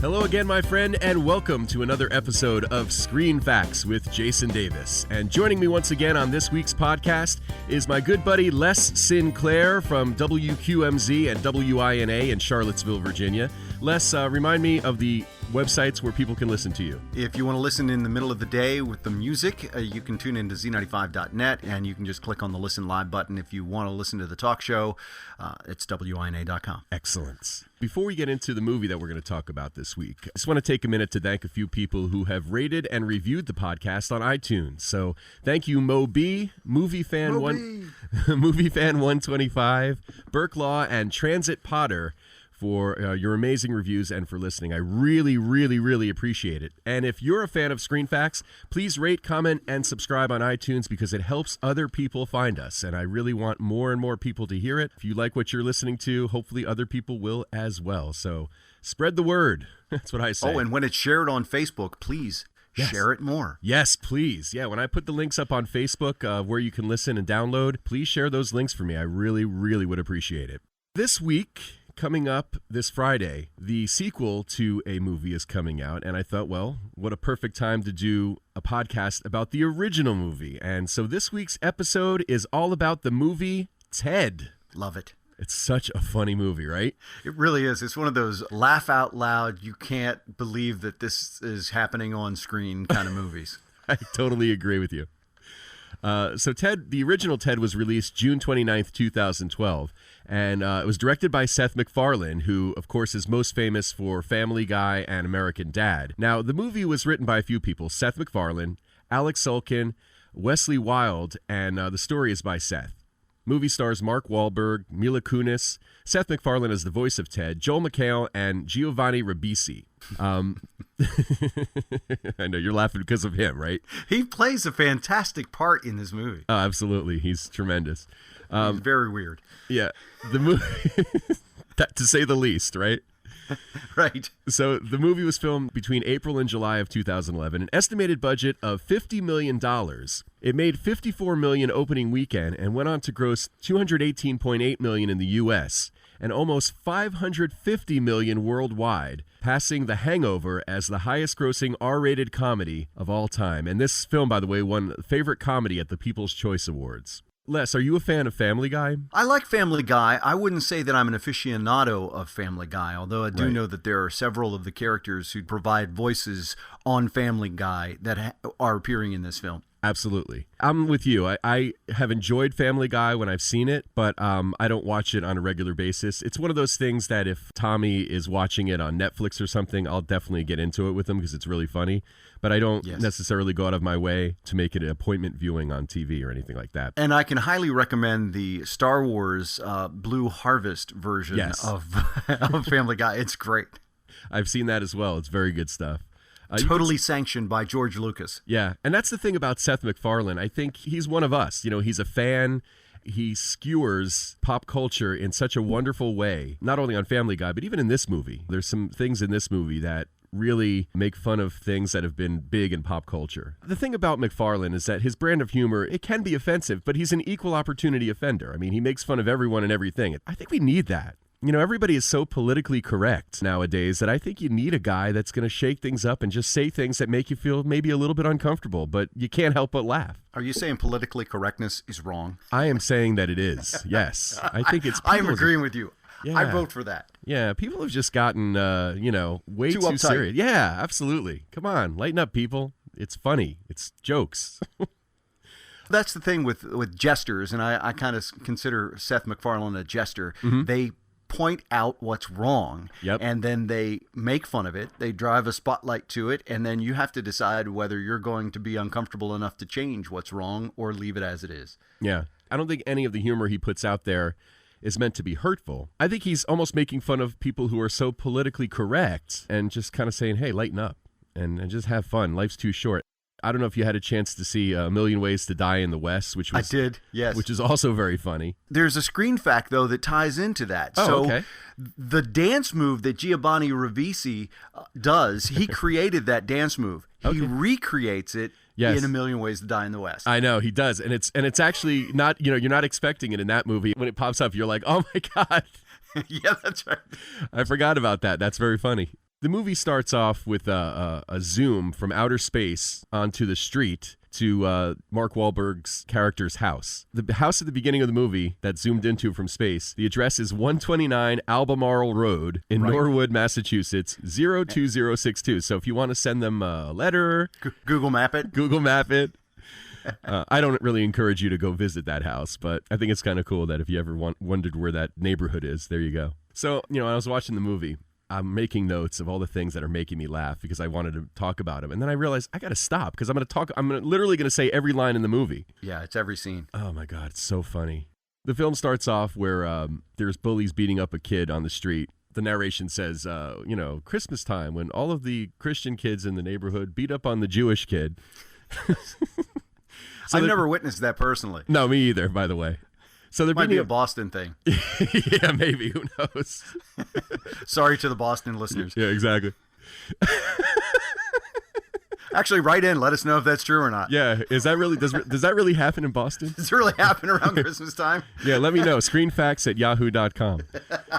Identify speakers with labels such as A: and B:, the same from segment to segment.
A: Hello again, my friend, and welcome to another episode of Screen Facts with Jason Davis. And joining me once again on this week's podcast is my good buddy Les Sinclair from WQMZ and WINA in Charlottesville, Virginia. Les, remind me of the websites where people can listen to you.
B: If you want to listen in the middle of the day with the music, you can tune into z95.net and you can just click on the Listen Live button. If you want to listen to the talk show, it's WINA.com.
A: Excellent. Before we get into the movie that we're going to talk about this week, I just want to take a minute to thank a few people who have rated and reviewed the podcast on iTunes. So thank you, Mo B, Movie Fan 125, Burke Law, and Transit Potter for your amazing reviews and for listening. I really appreciate it. And if you're a fan of Screen Facts, please rate, comment, and subscribe on iTunes because it helps other people find us. And I really want more and more people to hear it. If you like what you're listening to, hopefully other people will as well. So spread the word. That's what I say.
B: Oh, and when it's shared on Facebook, please share it more.
A: Yes, please. Yeah, when I put the links up on Facebook where you can listen and download, please share those links for me. I really would appreciate it. This week, coming up this Friday, the sequel to a movie is coming out, and I thought, well, what a perfect time to do a podcast about the original movie. And so this week's episode is all about the movie Ted.
B: Love it.
A: It's such a funny movie, right?
B: It really is. It's one of those laugh out loud, you can't believe that this is happening on screen kind of movies.
A: I totally agree with you. So Ted, the original Ted was released June 29th, 2012, and it was directed by Seth MacFarlane, who, of course, is most famous for Family Guy and American Dad. Now, the movie was written by a few people, Seth MacFarlane, Alex Sulkin, Wesley Wild, and the story is by Seth. Movie stars Mark Wahlberg, Mila Kunis, Seth MacFarlane as the voice of Ted, Joel McHale, and Giovanni Ribisi. I know you're laughing because of him, right?
B: He plays a fantastic part in this movie.
A: Oh, absolutely. He's tremendous.
B: He's very weird.
A: Yeah, the movie, to say the least, right?
B: Right.
A: So the movie was filmed between April and July of 2011, an estimated budget of $50 million. It made $54 million opening weekend and went on to gross $218.8 million in the U.S. and almost $550 million worldwide, passing The Hangover as the highest-grossing R-rated comedy of all time. And this film, by the way, won Favorite Comedy at the People's Choice Awards. Les, are you a fan of Family Guy?
B: I like Family Guy. I wouldn't say that I'm an aficionado of Family Guy, although I do know that there are several of the characters who provide voices on Family Guy that are appearing in this film.
A: Absolutely. I'm with you. I have enjoyed Family Guy when I've seen it, but I don't watch it on a regular basis. It's one of those things that if Tommy is watching it on Netflix or something, I'll definitely get into it with him because it's really funny. But I don't necessarily go out of my way to make it an appointment viewing on TV or anything like that.
B: And I can highly recommend the Star Wars Blue Harvest version of Family Guy. It's great.
A: I've seen that as well. It's very good stuff.
B: Totally sanctioned by George Lucas.
A: Yeah, and that's the thing about Seth MacFarlane. I think he's one of us. You know, he's a fan. He skewers pop culture in such a wonderful way, not only on Family Guy, but even in this movie. There's some things in this movie that really make fun of things that have been big in pop culture. The thing about MacFarlane is that his brand of humor, it can be offensive, but he's an equal opportunity offender. I mean, he makes fun of everyone and everything. I think we need that. You know, everybody is so politically correct nowadays that I think you need a guy that's going to shake things up and just say things that make you feel maybe a little bit uncomfortable, but you can't help but laugh.
B: Are you saying politically correctness is wrong?
A: I am saying that it is, yes. I think it's...
B: I am agreeing with you.
A: Yeah.
B: I vote for that.
A: Yeah, people have just gotten, way too
B: uptight.
A: serious. Yeah, absolutely. Come on, lighten up, people. It's funny. It's jokes.
B: That's the thing with jesters, and I kind of consider Seth MacFarlane a jester. Mm-hmm. They point out what's wrong, and then they make fun of it. They drive a spotlight to it, and then you have to decide whether you're going to be uncomfortable enough to change what's wrong or leave it as it is.
A: Yeah. I don't think any of the humor he puts out there is meant to be hurtful. I think he's almost making fun of people who are so politically correct and just kind of saying, hey, lighten up and just have fun. Life's too short. I don't know if you had a chance to see A Million Ways to Die in the West, which was,
B: I did, yes.
A: Which is also very funny.
B: There's a screen fact, though, that ties into that.
A: Oh, okay.
B: The dance move that Giovanni Ribisi does, he created that dance move. He recreates it in A Million Ways to Die in the West.
A: I know, he does. And it's actually not, you're not expecting it in that movie. When it pops up, you're like, oh my God.
B: Yeah, that's right.
A: I forgot about that. That's very funny. The movie starts off with a zoom from outer space onto the street to Mark Wahlberg's character's house. The house at the beginning of the movie that zoomed into from space, the address is 129 Albemarle Road in Norwood, Massachusetts, 02062. So if you want to send them a letter...
B: Google Map it.
A: Google Map it. I don't really encourage you to go visit that house, but I think it's kind of cool that if you ever wondered where that neighborhood is, there you go. So, when I was watching the movie, I'm making notes of all the things that are making me laugh because I wanted to talk about them. And then I realized I got to stop because I'm literally going to say every line in the movie.
B: Yeah, it's every scene.
A: Oh my God, it's so funny. The film starts off where there's bullies beating up a kid on the street. The narration says, Christmas time when all of the Christian kids in the neighborhood beat up on the Jewish kid.
B: I've never witnessed that personally.
A: No, me either, by the way. So there
B: might be a Boston thing.
A: Yeah, maybe. Who knows?
B: Sorry to the Boston listeners.
A: Yeah, exactly.
B: Actually, write in. Let us know if that's true or not.
A: Yeah, is that really does that really happen in Boston?
B: Does it really happen around Christmas time?
A: Yeah, let me know. Screenfacts@yahoo.com.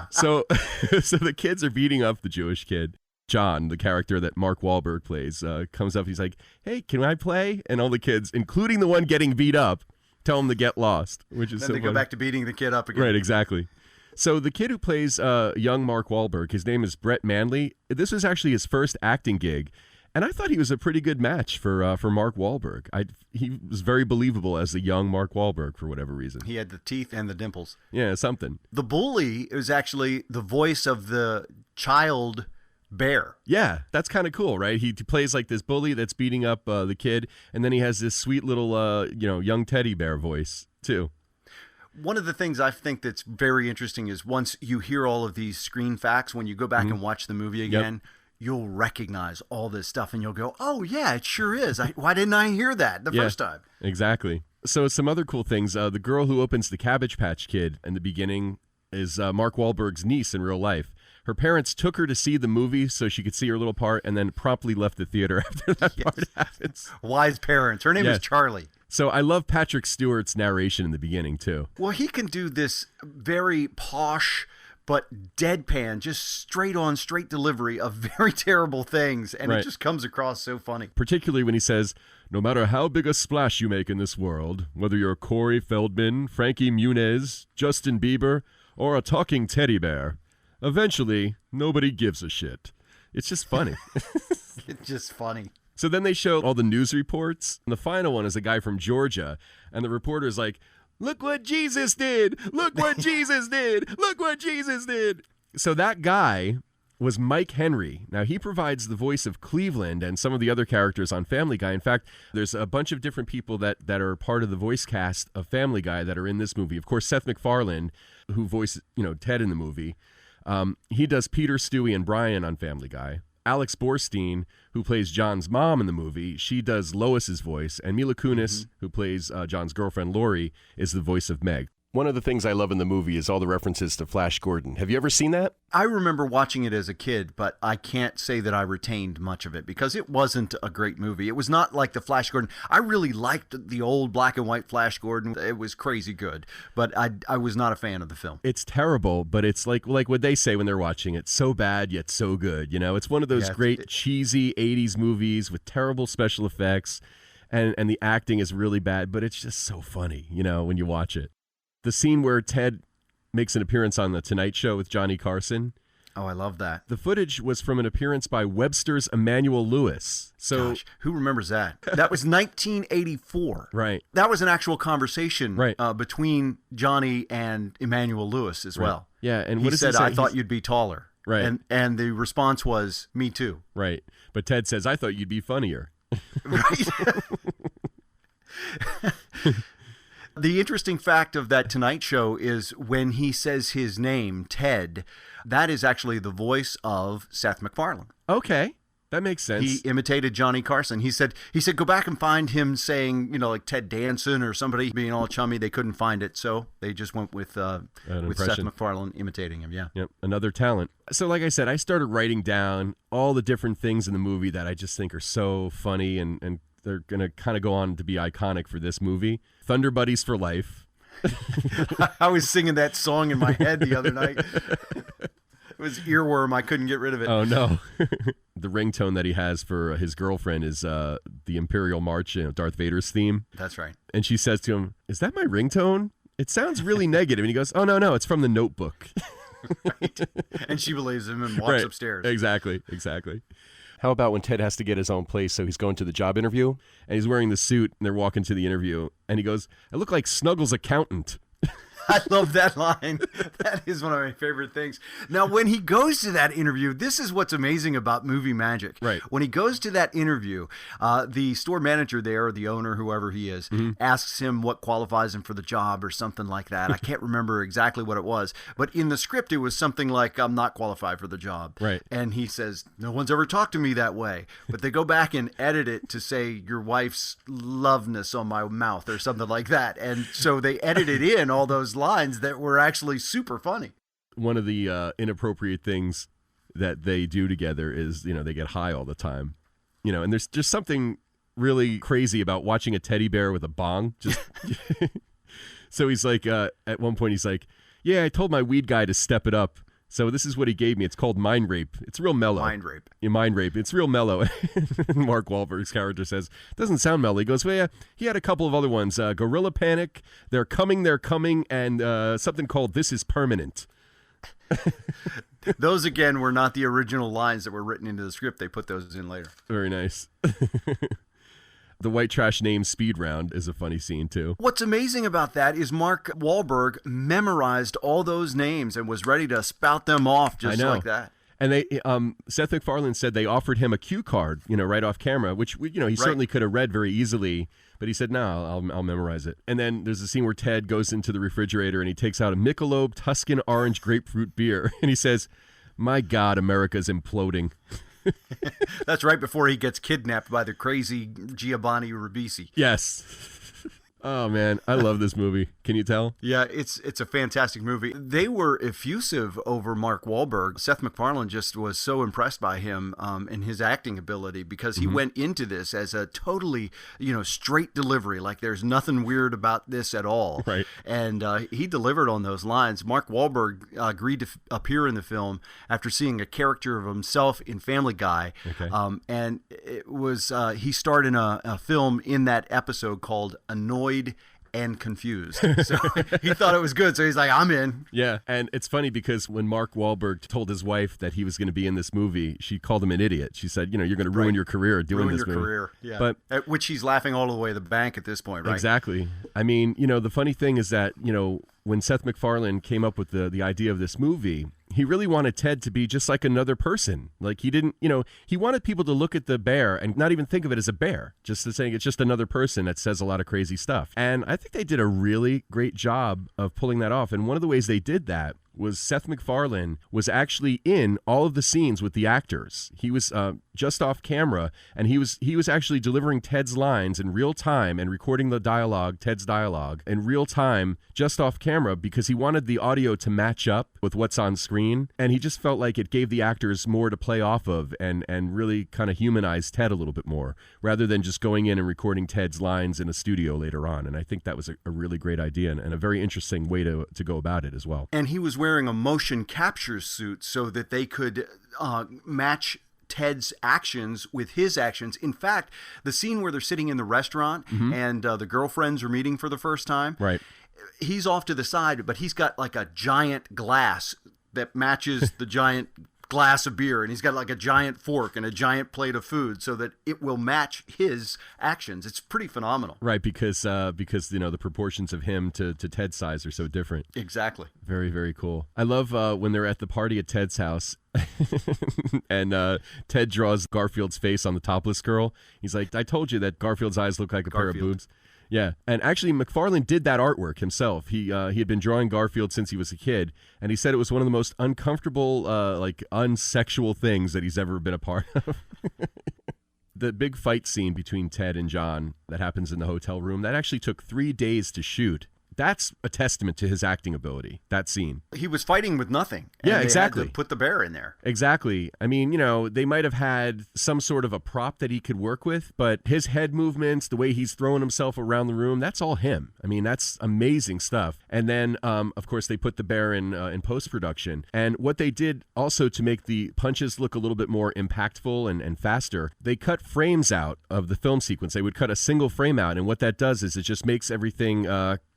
A: So the kids are beating up the Jewish kid. John, the character that Mark Wahlberg plays, comes up. He's like, "Hey, can I play?" And all the kids, including the one getting beat up, tell him to get lost, which is
B: then
A: so
B: they
A: funny.
B: Go back to beating the kid up again.
A: Right, exactly. So the kid who plays young Mark Wahlberg, his name is Brett Manley. This was actually his first acting gig, and I thought he was a pretty good match for Mark Wahlberg. He was very believable as the young Mark Wahlberg for whatever reason.
B: He had the teeth and the dimples.
A: Yeah, something.
B: The bully is actually the voice of the child bear.
A: Yeah, that's kind of cool, right? He plays like this bully that's beating up the kid, and then he has this sweet little, young teddy bear voice too.
B: One of the things I think that's very interesting is once you hear all of these screen facts, when you go back and watch the movie again, you'll recognize all this stuff, and you'll go, "Oh yeah, it sure is. Why didn't I hear that the first time?"
A: Exactly. So some other cool things. The girl who opens the Cabbage Patch Kid in the beginning is Mark Wahlberg's niece in real life. Her parents took her to see the movie so she could see her little part and then promptly left the theater after that part happens.
B: Wise parents. Her name is Charlie.
A: So I love Patrick Stewart's narration in the beginning, too.
B: Well, he can do this very posh but deadpan, just straight delivery of very terrible things, and it just comes across so funny.
A: Particularly when he says, "No matter how big a splash you make in this world, whether you're Corey Feldman, Frankie Muniz, Justin Bieber, or a talking teddy bear, eventually, nobody gives a shit." It's just funny.
B: It's just funny.
A: So then they show all the news reports. And the final one is a guy from Georgia. And the reporter's like, "Look what Jesus did. Look what Jesus did. Look what Jesus did." So that guy was Mike Henry. Now, he provides the voice of Cleveland and some of the other characters on Family Guy. In fact, there's a bunch of different people that are part of the voice cast of Family Guy that are in this movie. Of course, Seth MacFarlane, who voiced Ted in the movie. He does Peter, Stewie, and Brian on Family Guy. Alex Borstein, who plays John's mom in the movie, she does Lois's voice. And Mila Kunis, who plays John's girlfriend, Lori, is the voice of Meg. One of the things I love in the movie is all the references to Flash Gordon. Have you ever seen that?
B: I remember watching it as a kid, but I can't say that I retained much of it because it wasn't a great movie. It was not like the Flash Gordon. I really liked the old black and white Flash Gordon. It was crazy good, but I was not a fan of the film.
A: It's terrible, but it's like what they say when they're watching it, so bad yet so good. It's one of those great cheesy 80s movies with terrible special effects, and the acting is really bad, but it's just so funny, when you watch it. The scene where Ted makes an appearance on The Tonight Show with Johnny Carson.
B: Oh, I love that.
A: The footage was from an appearance by Webster's Emmanuel Lewis. So,
B: gosh, who remembers that? That was 1984.
A: Right.
B: That was an actual conversation between Johnny and Emmanuel Lewis as well.
A: Yeah, and
B: he said, "I thought you'd be taller."
A: Right.
B: And the response was, "Me too."
A: Right. But Ted says, "I thought you'd be funnier."
B: Right. The interesting fact of that Tonight Show is when he says his name, Ted, that is actually the voice of Seth MacFarlane.
A: Okay. That makes sense.
B: He imitated Johnny Carson. He said, go back and find him saying, like Ted Danson or somebody being all chummy. They couldn't find it, so they just went with Seth MacFarlane imitating him. Yeah.
A: Yep. Another talent. So like I said, I started writing down all the different things in the movie that I just think are so funny and they're going to kind of go on to be iconic for this movie. Thunder Buddies for life.
B: I was singing that song in my head the other night. It was earworm. I couldn't get rid of it.
A: Oh, no. The ringtone that he has for his girlfriend is the Imperial March, Darth Vader's theme.
B: That's right.
A: And she says to him, "Is that my ringtone? It sounds really negative." And he goes, "Oh, no, it's from the Notebook."
B: Right. And she believes him and walks upstairs.
A: Exactly. How about when Ted has to get his own place? So he's going to the job interview, and he's wearing the suit, and they're walking to the interview, and he goes, "I look like Snuggles' accountant."
B: I love that line. That is one of my favorite things. Now, when he goes to that interview, this is what's amazing about movie magic.
A: Right.
B: When he goes to that interview, the store manager there, the owner, whoever he is, asks him what qualifies him for the job or something like that. I can't remember exactly what it was, but in the script, it was something like, "I'm not qualified for the job."
A: Right.
B: And he says, "No one's ever talked to me that way." But they go back and edit it to say, "Your wife's loveness on my mouth," or something like that. And so they edited in all those lines that were actually super funny.
A: One of the inappropriate things that they do together is, they get high all the time, and there's just something really crazy about watching a teddy bear with a bong. Just so he's like, at one point he's like, "Yeah, I told my weed guy to step it up. So this is what he gave me. It's called Mind Rape. It's real mellow."
B: Mind Rape.
A: Yeah, Mind Rape. It's real mellow. Mark Wahlberg's character says, "Doesn't sound mellow." He goes, "Well, yeah, he had a couple of other ones. Gorilla Panic, They're Coming, and something called This Is Permanent."
B: Those, again, were not the original lines that were written into the script. They put those in later.
A: Very nice. The white trash name Speed Round is a funny scene, too.
B: What's amazing about that is Mark Wahlberg memorized all those names and was ready to spout them off just like that.
A: And they, Seth MacFarlane said they offered him a cue card, right off camera, which he certainly could have read very easily. But he said, "No, I'll memorize it." And then there's a scene where Ted goes into the refrigerator and he takes out a Michelob Tuscan Orange Grapefruit beer, and he says, "My God, America's imploding."
B: That's right before he gets kidnapped by the crazy Giovanni Ribisi.
A: Yes. Oh, man, I love this movie. Can you tell?
B: Yeah, it's a fantastic movie. They were effusive over Mark Wahlberg. Seth MacFarlane just was so impressed by him and his acting ability because he went into this as a totally, straight delivery. Like there's nothing weird about this at all.
A: Right.
B: And he delivered on those lines. Mark Wahlberg agreed to appear in the film after seeing a character of himself in Family Guy.
A: Okay.
B: And it was he starred in a film in that episode called Annoyed and Confused. So he thought it was good, so he's like, "I'm in."
A: Yeah, and it's funny because when Mark Wahlberg told his wife that he was going to be in this movie, she called him an idiot. She said, "You're going to ruin your career doing this movie."
B: Ruin your career, yeah.
A: But
B: at which he's laughing all the way to the bank at this point, right?
A: Exactly. I mean, the funny thing is that, when Seth MacFarlane came up with the idea of this movie, he really wanted Ted to be just like another person. Like he didn't, he wanted people to look at the bear and not even think of it as a bear, just to saying it's just another person that says a lot of crazy stuff. And I think they did a really great job of pulling that off. And one of the ways they did that was Seth MacFarlane was actually in all of the scenes with the actors. He was just off camera, and he was actually delivering Ted's lines in real time and recording the dialogue, Ted's dialogue, in real time, just off camera, because he wanted the audio to match up with what's on screen. And he just felt like it gave the actors more to play off of and really kind of humanize Ted a little bit more, rather than just going in and recording Ted's lines in a studio later on. And I think that was a really great idea and a very interesting way to go about it as well.
B: And he was wearing a motion capture suit so that they could match Ted's actions with his actions. In fact, the scene where they're sitting in the restaurant and the girlfriends are meeting for the first time,
A: right?
B: He's off to the side, but he's got like a giant glass that matches the giant glass of beer, and he's got like a giant fork and a giant plate of food so that it will match his actions. It's pretty phenomenal.
A: Right, because the proportions of him to Ted's size are so different.
B: Exactly.
A: Very, very cool. I love when they're at the party at Ted's house and Ted draws Garfield's face on the topless girl. He's like, "I told you that Garfield's eyes look like a pair of boobs." Yeah, and actually MacFarlane did that artwork himself. He had been drawing Garfield since he was a kid, and he said it was one of the most uncomfortable, unsexual things that he's ever been a part of. The big fight scene between Ted and John that happens in the hotel room, that actually took 3 days to shoot. That's a testament to his acting ability, that scene.
B: He was fighting with nothing.
A: Yeah,
B: they
A: exactly.
B: Had to put the bear in there.
A: Exactly. I mean, they might have had some sort of a prop that he could work with, but his head movements, the way he's throwing himself around the room, that's all him. I mean, that's amazing stuff. And then, of course, they put the bear in post-production. And what they did also to make the punches look a little bit more impactful and faster, they cut frames out of the film sequence. They would cut a single frame out, and what that does is it just makes everything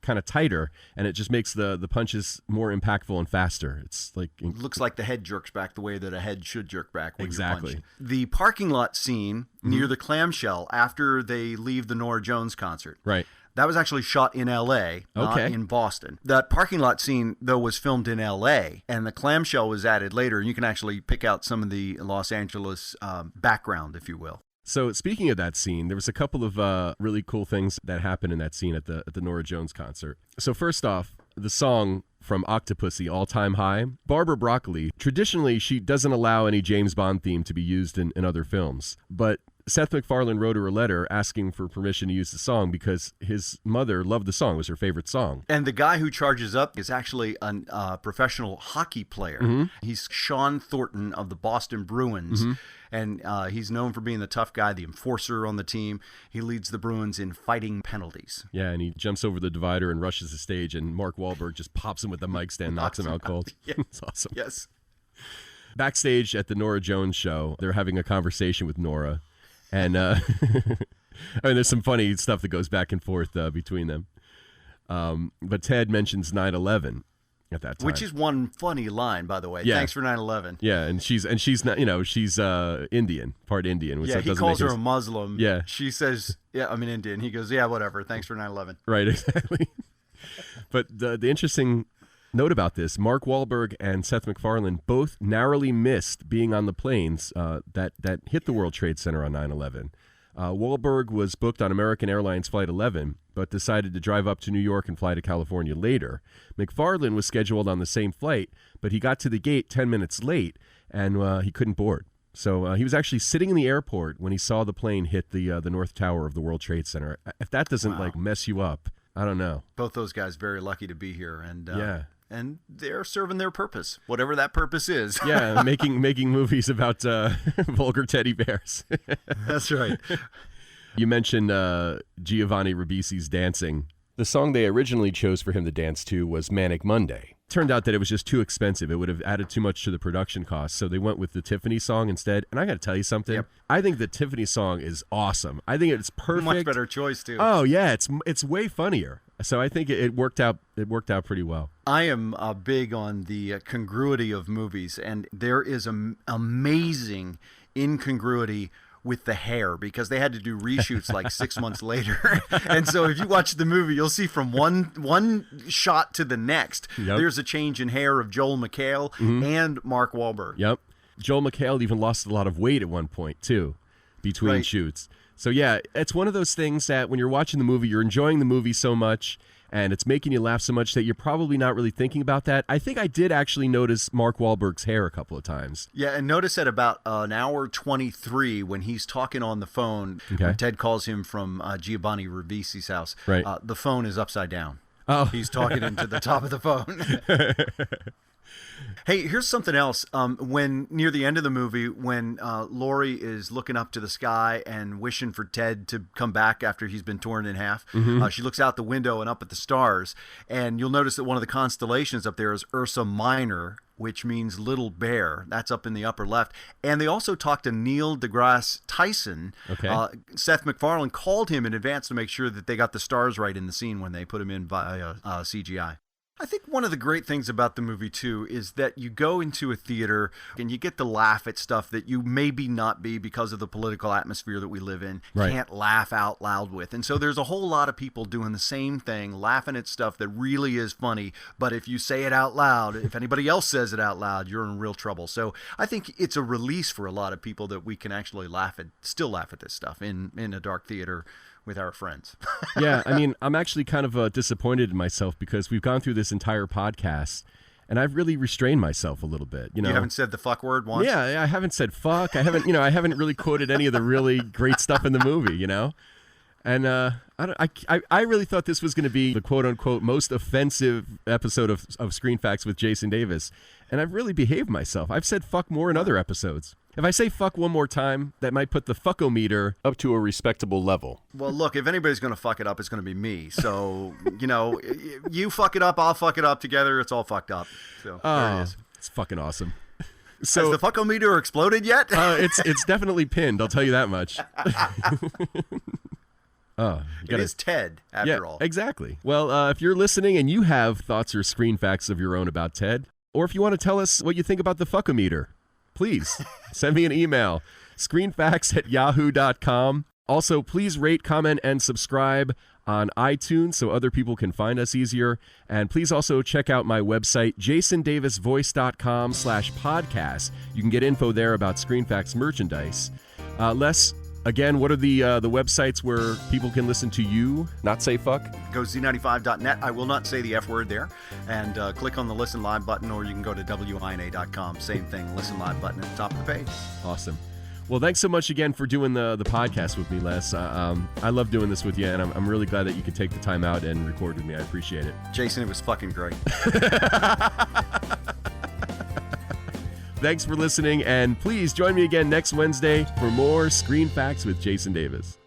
A: kind of tighter, and it just makes the punches more impactful and faster. It's like
B: it looks like the head jerks back the way that a head should jerk back when
A: exactly.
B: You're punching. The parking lot scene near the clamshell after they leave the Norah Jones concert.
A: Right.
B: That was actually shot in L.A., not in Boston. That parking lot scene, though, was filmed in L.A., and the clamshell was added later, and you can actually pick out some of the Los Angeles background, if you will.
A: So speaking of that scene, there was a couple of really cool things that happened in that scene at the Norah Jones concert. So first off, the song from Octopussy, All Time High, Barbara Broccoli, traditionally she doesn't allow any James Bond theme to be used in other films, but Seth MacFarlane wrote her a letter asking for permission to use the song because his mother loved the song. It was her favorite song.
B: And the guy who charges up is actually a professional hockey player. Mm-hmm. He's Sean Thornton of the Boston Bruins. Mm-hmm. And he's known for being the tough guy, the enforcer on the team. He leads the Bruins in fighting penalties.
A: Yeah, and he jumps over the divider and rushes the stage, and Mark Wahlberg just pops him with the mic stand, knocks him out cold.
B: Yeah.
A: It's awesome.
B: Yes.
A: Backstage at the Norah Jones show, they're having a conversation with Norah. And I mean, there's some funny stuff that goes back and forth between them. But Ted mentions 9/11 at that time,
B: which is one funny line, by the way.
A: Yeah.
B: Thanks for 9/11.
A: Yeah, and she's not, she's Indian, part Indian. Which
B: yeah, he calls her a Muslim.
A: Yeah,
B: she says, "Yeah, I'm an Indian." He goes, "Yeah, whatever. Thanks for 9/11."
A: Right, exactly. But the interesting note about this, Mark Wahlberg and Seth MacFarlane both narrowly missed being on the planes that hit the World Trade Center on 9/11. Wahlberg was booked on American Airlines Flight 11, but decided to drive up to New York and fly to California later. MacFarlane was scheduled on the same flight, but he got to the gate 10 minutes late, and he couldn't board. So he was actually sitting in the airport when he saw the plane hit the North Tower of the World Trade Center. If that doesn't mess you up, I don't know.
B: Both those guys very lucky to be here, and
A: yeah.
B: And they're serving their purpose, whatever that purpose is.
A: Yeah, making movies about vulgar teddy bears.
B: That's right.
A: You mentioned Giovanni Ribisi's dancing. The song they originally chose for him to dance to was Manic Monday. Turned out that it was just too expensive. It would have added too much to the production cost, so they went with the Tiffany song instead. And I got to tell you something. Yep. I think the Tiffany song is awesome. I think it's perfect.
B: Much better choice, too.
A: Oh, yeah, it's way funnier. So I think it worked out. It worked out pretty well.
B: I am big on the congruity of movies, and there is an amazing incongruity with the hair because they had to do reshoots like 6 months later. And so if you watch the movie, you'll see from one shot to the next, there's a change in hair of Joel McHale and Mark Wahlberg.
A: Yep. Joel McHale even lost a lot of weight at one point, too, between shoots. So, yeah, it's one of those things that when you're watching the movie, you're enjoying the movie so much, and it's making you laugh so much that you're probably not really thinking about that. I think I did actually notice Mark Wahlberg's hair a couple of times.
B: Yeah, and notice at about an hour 23 when he's talking on the phone, when Ted calls him from Giovanni Ribisi's house, the phone is upside down.
A: Oh.
B: He's talking into the top of the phone. Hey, here's something else. When near the end of the movie, when Laurie is looking up to the sky and wishing for Ted to come back after he's been torn in half, she looks out the window and up at the stars, and you'll notice that one of the constellations up there is Ursa Minor, which means little bear. That's up in the upper left. And they also talked to Neil deGrasse Tyson. Seth MacFarlane called him in advance to make sure that they got the stars right in the scene when they put him in via CGI. I think one of the great things about the movie, too, is that you go into a theater and you get to laugh at stuff that you maybe not be, because of the political atmosphere that we live in, can't laugh out loud with. And so there's a whole lot of people doing the same thing, laughing at stuff that really is funny. But if you say it out loud, if anybody else says it out loud, you're in real trouble. So I think it's a release for a lot of people that we can actually still laugh at this stuff in a dark theater with our friends.
A: Yeah, I mean, I'm actually kind of disappointed in myself because we've gone through this entire podcast, and I've really restrained myself a little bit. You
B: haven't said the fuck word once?
A: Yeah, I haven't said fuck. I haven't really quoted any of the really great stuff in the movie, And I really thought this was going to be the quote-unquote most offensive episode of Screen Facts with Jason Davis. And I've really behaved myself. I've said fuck more in other episodes. If I say fuck one more time, that might put the fuckometer up to a respectable level.
B: Well, look, if anybody's going to fuck it up, it's going to be me. So, you fuck it up, I'll fuck it up. Together, it's all fucked up. So, there it is.
A: It's fucking awesome.
B: So, has the fuckometer exploded yet?
A: It's definitely pinned, I'll tell you that much.
B: It is Ted, after all.
A: Exactly. Well, if you're listening and you have thoughts or screen facts of your own about Ted, or if you want to tell us what you think about the fuckometer, please send me an email, screenfacts@yahoo.com. Also, please rate, comment, and subscribe on iTunes so other people can find us easier. And please also check out my website, jasondavisvoice.com/podcast. You can get info there about Screen Facts merchandise. Les, again, what are the websites where people can listen to you not say fuck?
B: Go z95.net. I will not say the F word there. And click on the Listen Live button, or you can go to wina.com. Same thing, Listen Live button at the top of the page.
A: Awesome. Well, thanks so much again for doing the podcast with me, Les. I love doing this with you, and I'm really glad that you could take the time out and record with me. I appreciate it.
B: Jason, it was fucking great.
A: Thanks for listening, and please join me again next Wednesday for more Screen Facts with Jason Davis.